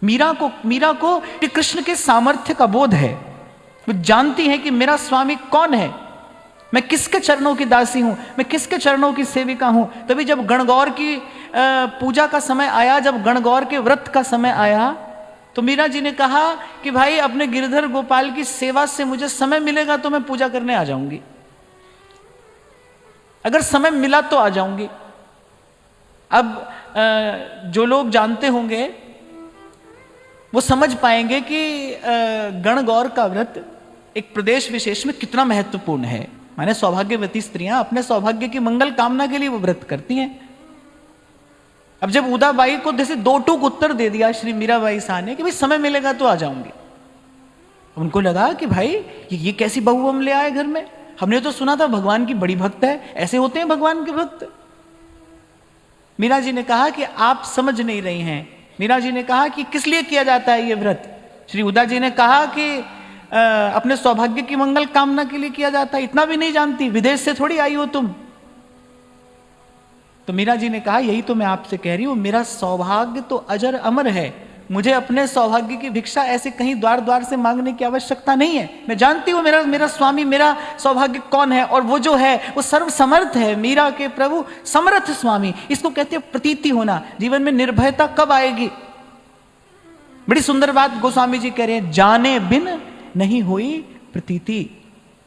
मीरा को कृष्ण के सामर्थ्य का बोध है। वो जानती है कि मेरा स्वामी कौन है, मैं किसके चरणों की दासी हूं, मैं किसके चरणों की सेविका हूं। तभी जब गणगौर की पूजा का समय आया, जब गणगौर के व्रत का समय आया, तो मीरा जी ने कहा कि भाई अपने गिरधर गोपाल की सेवा से मुझे समय मिलेगा तो मैं पूजा करने आ जाऊंगी, अगर समय मिला तो आ जाऊंगी। अब जो लोग जानते होंगे वो समझ पाएंगे कि गणगौर का व्रत एक प्रदेश विशेष में कितना महत्वपूर्ण है। माने सौभाग्यवती स्त्रियां अपने सौभाग्य की मंगल कामना के लिए वो व्रत करती हैं। अब जब उदाबाई को जैसे दो टूक उत्तर दे दिया श्री मीराबाई शाह ने कि भाई समय मिलेगा तो आ जाऊंगी, उनको लगा कि भाई ये कैसी बहू हम ले आए घर में, हमने तो सुना था भगवान की बड़ी भक्त है, ऐसे होते हैं भगवान के भक्त। मीरा जी ने कहा कि आप समझ नहीं रही हैं। मीरा जी ने कहा कि किस लिए किया जाता है ये व्रत। श्री उदा जी ने कहा कि अपने सौभाग्य की मंगल कामना के लिए किया जाता है, इतना भी नहीं जानती, विदेश से थोड़ी आई हो तुम। तो मीरा जी ने कहा यही तो मैं आपसे कह रही हूं, मेरा सौभाग्य तो अजर अमर है, मुझे अपने सौभाग्य की भिक्षा ऐसे कहीं द्वार द्वार से मांगने की आवश्यकता नहीं है। मैं जानती हूं मेरा स्वामी, मेरा सौभाग्य कौन है, और वो जो है वो सर्व समर्थ है, मीरा के प्रभु समर्थ स्वामी। इसको कहते हैं प्रतीति होना। जीवन में निर्भयता कब आएगी? बड़ी सुंदर बात गोस्वामी जी कह रहे हैं, जाने बिन नहीं होई प्रतीति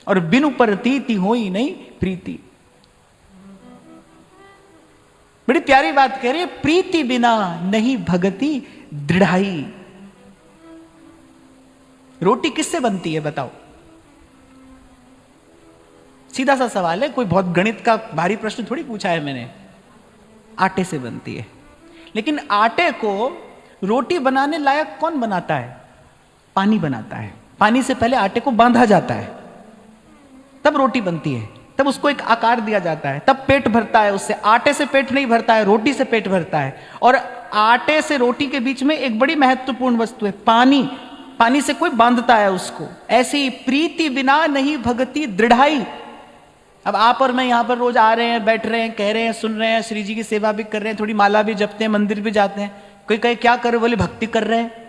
और बिनु प्रतीति होई नहीं प्रीति। बड़ी प्यारी बात कह रहे हैं, प्रीति बिना नहीं भगति दृढ़ाई। रोटी किससे बनती है बताओ? सीधा सा सवाल है, कोई बहुत गणित का भारी प्रश्न थोड़ी पूछा है मैंने। आटे से बनती है। लेकिन आटे को रोटी बनाने लायक कौन बनाता है? पानी बनाता है। पानी से पहले आटे को बांधा जाता है, तब रोटी बनती है, तब उसको एक आकार दिया जाता है, तब पेट भरता है उससे। आटे से पेट नहीं भरता है, रोटी से पेट भरता है। और आटे से रोटी के बीच में एक बड़ी महत्वपूर्ण वस्तु है, पानी। पानी से कोई बांधता है उसको। ऐसे ही प्रीति बिना नहीं भगति दृढ़ाई। अब आप और मैं यहां पर रोज आ रहे हैं, बैठ रहे हैं, कह रहे हैं, सुन रहे हैं, श्री जी की सेवा भी कर रहे हैं, थोड़ी माला भी जपते हैं, मंदिर भी जाते हैं। कोई कहे क्या कर रहे, बोले भक्ति कर रहे हैं।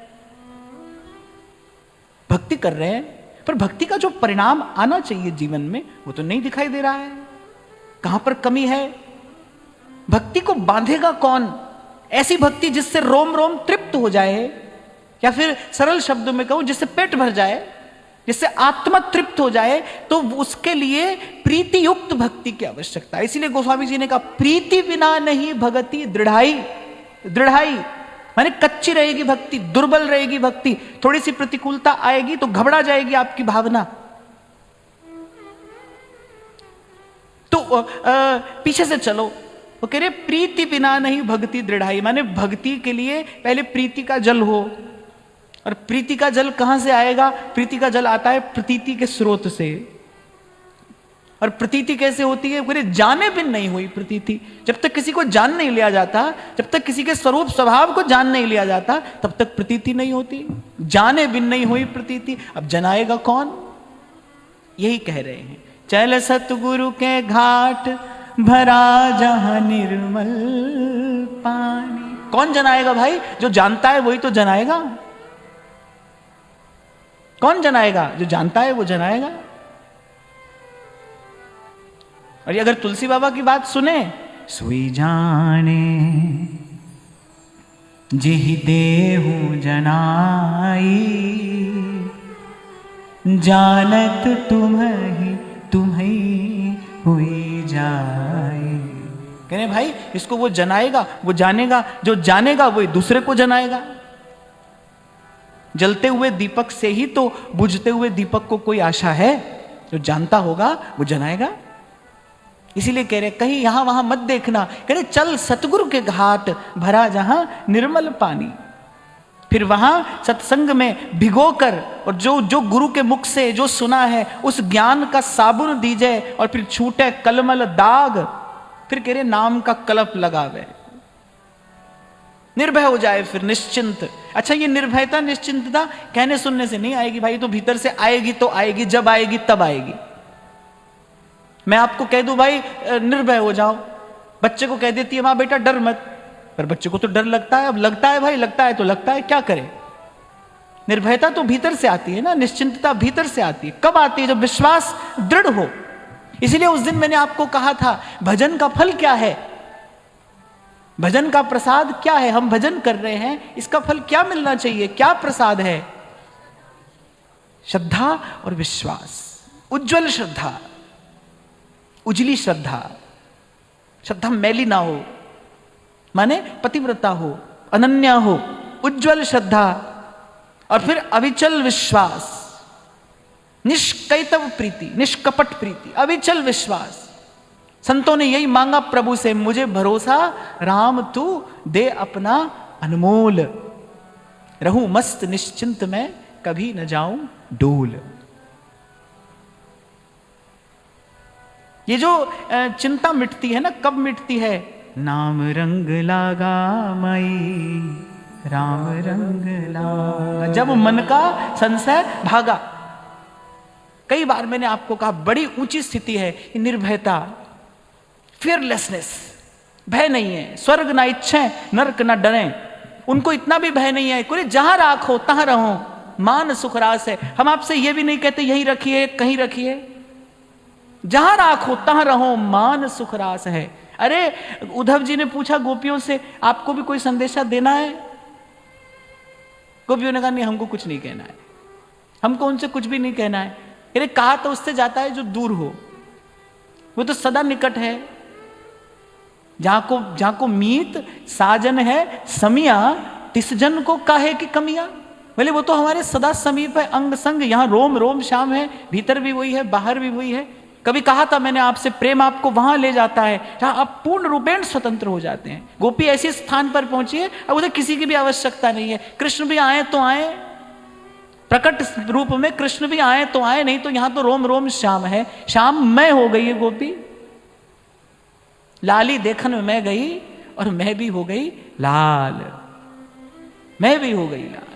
भक्ति कर रहे हैं, पर भक्ति का जो परिणाम आना चाहिए जीवन में वो तो नहीं दिखाई दे रहा है। कहां पर कमी है? भक्ति को बांधेगा कौन? ऐसी भक्ति जिससे रोम रोम तृप्त हो जाए, या फिर सरल शब्दों में कहूं जिससे पेट भर जाए, जिससे आत्मा तृप्त हो जाए, तो उसके लिए प्रीति युक्त भक्ति की आवश्यकता है। इसीलिए गोस्वामी जी ने कहा प्रीति बिना नहीं भगति दृढ़ाई। दृढ़ाई माने कच्ची रहेगी भक्ति, दुर्बल रहेगी भक्ति, थोड़ी सी प्रतिकूलता आएगी तो घबरा जाएगी आपकी भावना। तो पीछे से चलो, वो कह रहे प्रीति बिना नहीं भक्ति दृढ़ाई, माने भक्ति के लिए पहले प्रीति का जल हो। और प्रीति का जल कहां से आएगा? प्रीति का जल आता है प्रतीति के स्रोत से। और प्रतीति कैसे होती है? पूरे जाने बिन नहीं हुई प्रतीति। जब तक किसी को जान नहीं लिया जाता, जब तक किसी के स्वरूप स्वभाव को जान नहीं लिया जाता, तब तक प्रतीति नहीं होती। जाने बिन नहीं हुई प्रतीति। अब जनाएगा कौन? यही कह रहे हैं, चल सतगुरु के घाट भरा जहां निर्मल पानी। कौन जनाएगा भाई? जो जानता है वही तो जनाएगा। कौन जनाएगा? जो जानता है वो जनाएगा। और ये अगर तुलसी बाबा की बात सुने, सोई जाने जिहि देहु जनाई, जानत तुम्हें हुई जाए। कहने भाई इसको वो जनाएगा, वो जानेगा, जो जानेगा वही दूसरे को जनाएगा। जलते हुए दीपक से ही तो बुझते हुए दीपक को कोई आशा है। जो जानता होगा वो जनाएगा। इसीलिए कह रहे कहीं यहां वहां मत देखना, कह रहे चल सतगुरु के घाट भरा जहां निर्मल पानी। फिर वहां सत्संग में भिगोकर, और जो गुरु के मुख से जो सुना है उस ज्ञान का साबुन दीजिए, और फिर छूटे कलमल दाग। फिर कह रहे नाम का कलप लगावे, निर्भय हो जाए, फिर निश्चिंत। अच्छा, ये निर्भयता निश्चिंतता कहने सुनने से नहीं आएगी भाई, तो भीतर से आएगी। तो आएगी, जब आएगी तब आएगी। मैं आपको कह दूं भाई निर्भय हो जाओ, बच्चे को कह देती है मां बेटा डर मत, पर बच्चे को तो डर लगता है। अब लगता है भाई, लगता है तो लगता है, क्या करे। निर्भयता तो भीतर से आती है ना, निश्चिंतता भीतर से आती है। कब आती है? जब विश्वास दृढ़ हो। इसीलिए उस दिन मैंने आपको कहा था, भजन का फल क्या है, भजन का प्रसाद क्या है। हम भजन कर रहे हैं, इसका फल क्या मिलना चाहिए, क्या प्रसाद है? श्रद्धा और विश्वास, उज्जवल श्रद्धा, उजली श्रद्धा। श्रद्धा मैली ना हो, माने पतिव्रता हो, अनन्या हो, उज्जवल श्रद्धा। और फिर अविचल विश्वास, निष्कैतव प्रीति, निष्कपट प्रीति, अविचल विश्वास। संतों ने यही मांगा प्रभु से, मुझे भरोसा राम तू दे अपना अनमोल, रहूं मस्त निश्चिंत मैं, कभी न जाऊं डोल। ये जो चिंता मिटती है ना, कब मिटती है? नाम रंग लागा मई, राम रंग लागा, जब मन का संशय भागा। कई बार मैंने आपको कहा, बड़ी ऊंची स्थिति है निर्भयता, फियरलेसनेस। भय नहीं है, स्वर्ग ना इच्छे, नरक ना डरे। उनको इतना भी भय नहीं है, कोई जहां राखो तहां रहो, मान सुखरास है। हम आपसे यह भी नहीं कहते यहीं रखिए, कहीं रखिए, जहां राखो तहां रहो, मान सुखरास है। अरे उद्धव जी ने पूछा गोपियों से, आपको भी कोई संदेशा देना है? गोपियों ने कहा, नहीं, हमको कुछ नहीं कहना है, हमको उनसे कुछ भी नहीं कहना है। अरे कहा तो उससे जाता है जो दूर हो, वो तो सदा निकट है। जहां को मीत साजन है समिया, तिस जन को काहे की कमियां। बोले वो तो हमारे सदा समीप है, अंग संग, यहां रोम रोम शाम है, भीतर भी वही है, बाहर भी वही है। कभी कहा था मैंने आपसे, प्रेम आपको वहां ले जाता है जहां आप पूर्ण रूपेण स्वतंत्र हो जाते हैं। गोपी ऐसे स्थान पर पहुंची है, अब उसे किसी की भी आवश्यकता नहीं है। कृष्ण भी आए तो आए, प्रकट रूप में कृष्ण भी आए तो आए, नहीं तो यहां तो रोम रोम श्याम है। श्याम मैं हो गई है गोपी, लाली देखन में मैं गई और मैं भी हो गई लाल, मैं भी हो गई लाल।